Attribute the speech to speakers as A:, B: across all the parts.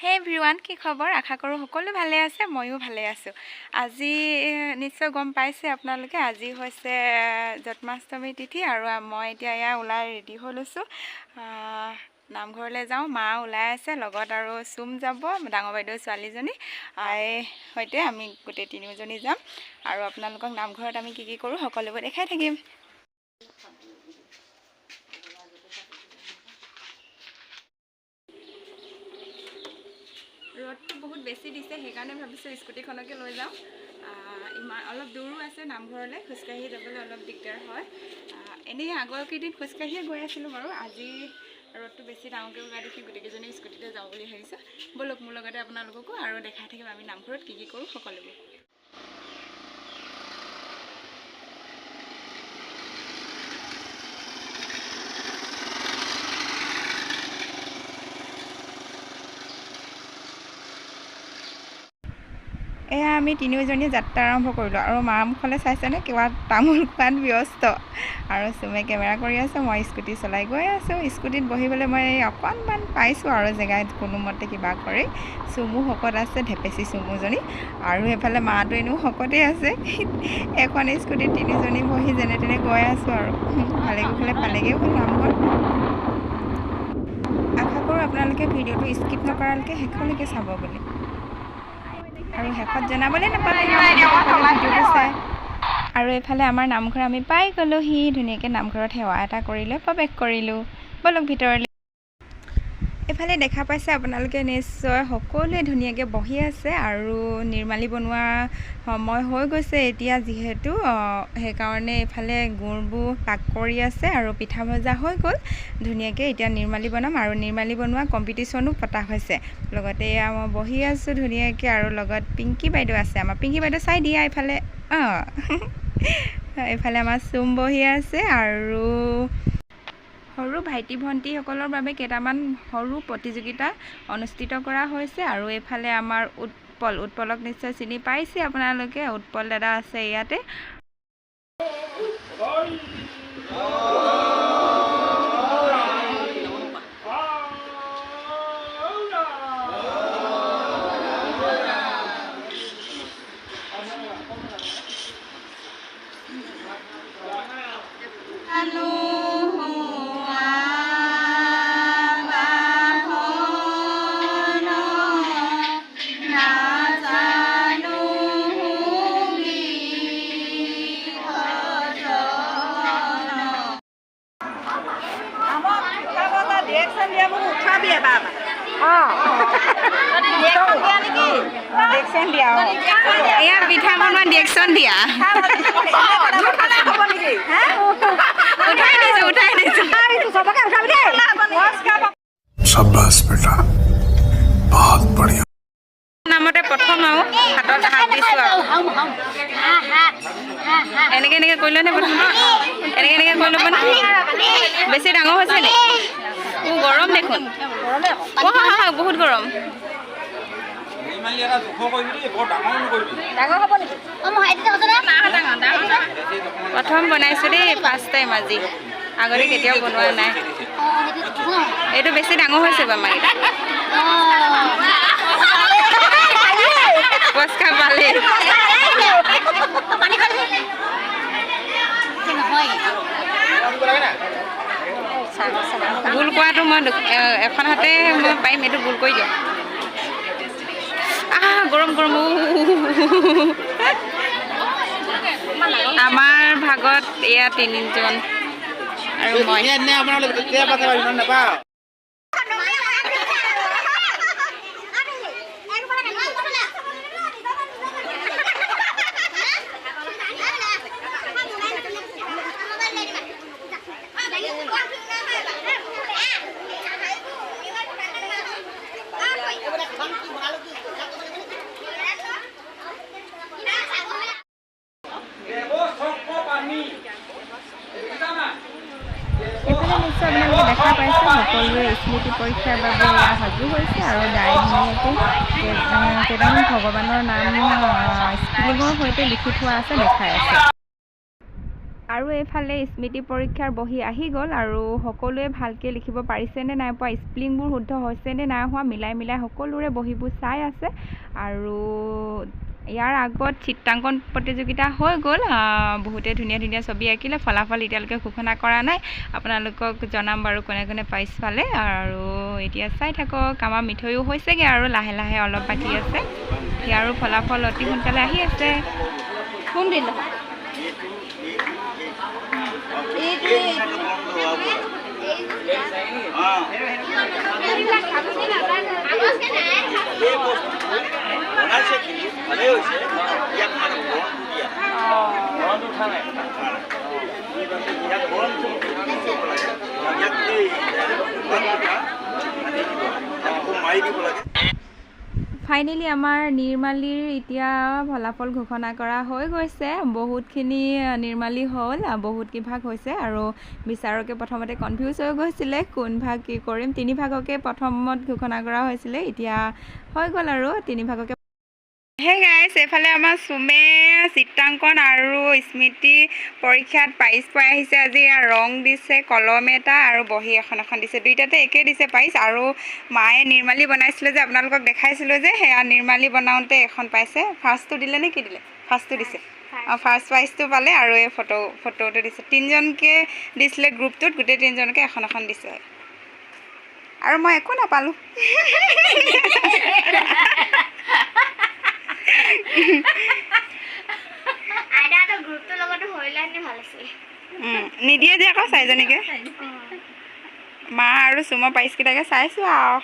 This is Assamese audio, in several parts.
A: হে এভৰিৱান, কি খবৰ? আশা কৰোঁ সকলো ভালে আছে, ময়ো ভালে আছোঁ। আজি নিশ্চয় গম পাইছে আপোনালোকে, আজি হৈছে জন্মাষ্টমী তিথি আৰু মই এতিয়া এয়া ওলাই ৰেডি হৈ লৈছোঁ। নামঘৰলৈ যাওঁ, মা ওলাই আছে, লগত আৰু চুম যাব, ডাঙৰ বাইদেউ ছোৱালীজনী আইৰ সৈতে আমি গোটেই তিনিওজনী যাম আৰু আপোনালোকক নামঘৰত আমি কি কৰোঁ সকলোবোৰ দেখাই থাকিম। ৰ'দটো বহুত বেছি দিছে, সেইকাৰণে ভাবিছোঁ স্কুটিখনকে লৈ যাওঁ। অলপ দূৰো আছে নামঘৰলৈ, খোজকাঢ়ি যাবলৈ অলপ দিগদাৰ হয়। এনেই আগৰ কেইদিন খোজকাঢ়িয়ে গৈ আছিলোঁ বাৰু, আজি ৰ'দটো বেছি ডাঙৰকৈ ওলাই দেখি গোটেইকেইজনী স্কুটিতে যাওঁ বুলি ভাবিছোঁ। ব'লক মোৰ লগতে আপোনালোককো আৰু দেখাই থাকিম আমি নামঘৰত কি কৰোঁ সকলোবোৰ। এয়া আমি তিনিওজনীয়ে যাত্ৰা আৰম্ভ কৰিলোঁ আৰু মাৰ মুখলৈ চাইছেনে কিবা তামোল খোৱাত ব্যস্ত, আৰু চুমে কেমেৰা কৰি আছে, মই স্কুটি চলাই গৈ আছোঁ। স্কুটিত বহিবলৈ মই অকণমান পাইছোঁ আৰু জেগাত কোনোমতে কিবা কৰি। চুমু শকত আছে, ধেপেচি চুমুজনী, আৰু এইফালে মাটো এনেও শকতেই আছে। এখন স্কুটিত তিনিজনী বহি যেনে তেনে গৈ আছোঁ আৰু ভালে কুশলে পালেগৈ হ'ল নামঘৰ। আশা কৰোঁ আপোনালোকে ভিডিঅ'টো স্কিপ নকৰালৈকে শেষলৈকে চাব বুলি, আৰু শেষত জনাবলৈ নাপালে ভিডিঅ'টো চাই। আৰু এইফালে আমাৰ নামঘৰ আমি পাই গ'লোহি, ধুনীয়াকৈ নামঘৰত সেৱা এটা কৰি লৈ প্ৰৱেশ কৰিলোঁ। ব'লক ভিতৰলৈ। এইফালে দেখা পাইছে আপোনালোকে নিশ্চয়, সকলোৱে ধুনীয়াকৈ বহি আছে আৰু নিৰ্মালি বনোৱা সময় হৈ গৈছে এতিয়া যিহেতু, সেইকাৰণে এইফালে গুড়বোৰ পাক কৰি আছে আৰু পিঠা ভজা হৈ গ'ল ধুনীয়াকৈ। এতিয়া নিৰ্মালি বনাম আৰু নিৰ্মালি বনোৱা কম্পিটিশ্যনো পতা হৈছে। লগতে এয়া মই বহি আছোঁ ধুনীয়াকৈ, আৰু লগত পিংকি বাইদেউ আছে, আমাৰ পিংকি বাইদেউ চাই দিয়া এইফালে। এইফালে আমাৰ চুম বহি আছে, আৰু সৰু ভাইটি ভণ্টিসকলৰ বাবে কেইটামান সৰু প্ৰতিযোগিতা অনুষ্ঠিত কৰা হৈছে। আৰু এইফালে আমাৰ উৎপলক নিশ্চয় চিনি পাইছে আপোনালোকে, উৎপল দাদা আছে ইয়াতে। এয়া পিঠা বনোৱা ডিৰেকশ্যন দিয়া। উঠাই দিছো।
B: शाबाश बेटा, बहुत बढ़िया।
A: নামতে প্ৰথম আৰু হাতত হাত দিছোঁ আৰু এনেকৈ কৰিলে নে প্ৰথম? এনেকৈ কৰি ল'ব নে? বেছি ডাঙৰ হৈছে নি? গৰম দেখোন, বহুত গৰম। প্ৰথম বনাইছোঁ দেই, ফাৰ্ষ্ট টাইম আজি, আগতে কেতিয়াও বনোৱা নাই। এইটো বেছি ডাঙৰ হৈছে বাৰু আমাৰ পচকা পালে। গোল কৰাটো মই এখন হাতে মই পাৰিম, এইটো গোল কৰি দিওঁ। গৰম গৰম। আমাৰ ভাগত এয়া তিনিজন আৰু মই। এইফালে নিশ্চয় আপোনালোকে দেখা পাইছে সকলোৱে স্মৃতি পৰীক্ষাৰ বাবে সাজু হৈছে, আৰু কেইটামান ভগৱানৰ নাম স্পেলিঙৰ সৈতে লিখি থোৱা আছে দেখাই আছে। আৰু এইফালে স্মৃতি পৰীক্ষাৰ বহি আহি গ'ল আৰু সকলোৱে ভালকৈ লিখিব পাৰিছেনে নাই পোৱা, স্পেলিংবোৰ শুদ্ধ হৈছেনে নাই হোৱা মিলাই সকলোৰে বহীবোৰ চাই আছে। আৰু ইয়াৰ আগত চিত্ৰাংকন প্ৰতিযোগিতা হৈ গ'ল, বহুতে ধুনীয়া ছবি আঁকিলে। ফলাফল এতিয়ালৈকে ঘোষণা কৰা নাই, আপোনালোকক জনাম বাৰু কোনে কোনে প্ৰাইজ পালে। আৰু এতিয়া চাই থাকক, আমাৰ মিঠৈও হৈছেগৈ আৰু লাহে অলপ বাকী আছে। ইয়াৰো ফলাফল অতি সোনকালে আহি আছে।
C: কোনদিন
A: ফাইনেলি আমাৰ নিৰ্মালীৰ এতিয়া ফলাফল ঘোষণা কৰা হৈ গৈছে। বহুতখিনি নিৰ্মালী হ'ল, বহুত কিভাগ হৈছে আৰু বিচাৰকে প্ৰথমতে কনফিউজ হৈ গৈছিলে কোন ভাগ কি কৰিম। 3 ভাগকে প্ৰথমত ঘোষণা কৰা হৈছিলে, এতিয়া হৈ গ'ল আৰু 3 ভাগকে। হে গাইছ, এইফালে আমাৰ চুমে চিত্ৰাংকন আৰু স্মৃতি পৰীক্ষাত প্ৰাইজ পাই আহিছে। আজি ৰং দিছে, কলম এটা আৰু বহী এখন দিছে, দুইটাতে একেই দিছে প্ৰাইজ। আৰু মায়ে নিৰ্মালী বনাইছিলে যে আপোনালোকক দেখাইছিলোঁ যে, সেয়া নিৰ্মালী বনাওঁতে এখন পাইছে। ফাৰ্ষ্টটো দিলে নে কি দিলে? ফাৰ্ষ্টটো দিছে, ফাৰ্ষ্ট প্ৰাইজটো পালে। আৰু এই ফটোটো দিছে, 3জনকৈ দিছিলে গ্ৰুপটোত, গোটেই 3জনকে এখন দিছে। আৰু মই একো নাপালোঁ। নিদিয়ে যে আকৌ 4জনীকে। মা আৰু চুমৰ প্ৰাইজকেইটাকে চাইছোঁ আৰু।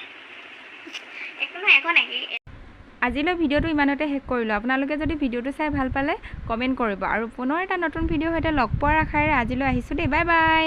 A: আজিলৈ ভিডিঅ'টো ইমানতে শেষ কৰিলোঁ। আপোনালোকে যদি ভিডিঅ'টো চাই ভাল পালে কমেণ্ট কৰিব আৰু পুনৰ এটা নতুন ভিডিঅ'ৰ সৈতে লগ পোৱাৰ আশাৰে আজিলৈ আহিছোঁ দেই। Bye bye.